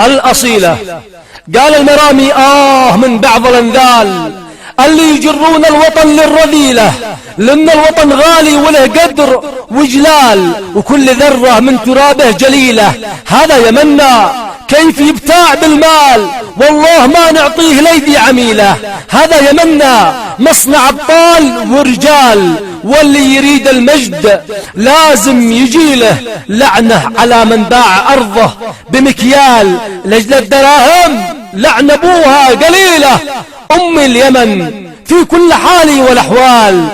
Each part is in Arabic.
الأصيلة. قال المرامي من بعض الأنذال اللي يجرون الوطن للرذيلة، لأن الوطن غالي وله قدر وجلال، وكل ذرة من ترابه جليلة. هذا يمنى كيف يبتاع بالمال، والله ما نعطيه ليدي عميلة. هذا يمنى مصنع أبطال ورجال، واللي يريد المجد لازم يجيله. لعنة على من باع أرضه بمكيال، لجل الدراهم لعن أبوها قليلة. أم اليمن في كل حال والأحوال،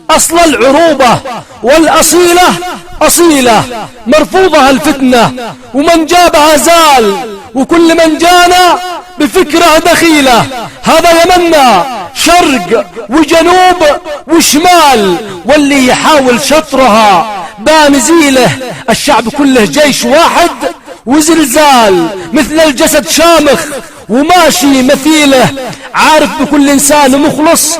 أصل العروبة والأصيلة أصيلة، مرفوضها الفتنة ومن جابها زال، وكل من جانا بفكره دخيلة. هذا يمنى شرق وجنوب وشمال، واللي يحاول شطرها بانزيله. الشعب كله جيش واحد وزلزال، مثل الجسد شامخ وماشي مثيله. عارف بكل إنسان مخلص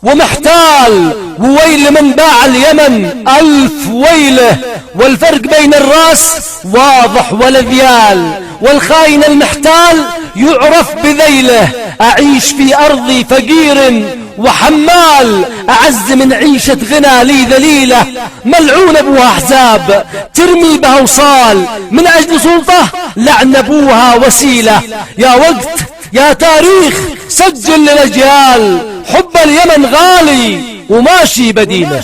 ومحتال، وويل من باع اليمن ألف ويله. والفرق بين الراس واضح ولذيال، والخاين المحتال يعرف بذيله. أعيش في أرضي فقير وحمال، أعز من عيشة غنى لي ذليلة. ملعون أبوها أحزاب ترمي بها وصال، من أجل سلطة لعن أبوها وسيلة. يا وقت يا تاريخ سجل للأجيال، حب اليمن غالي وماشي بديله.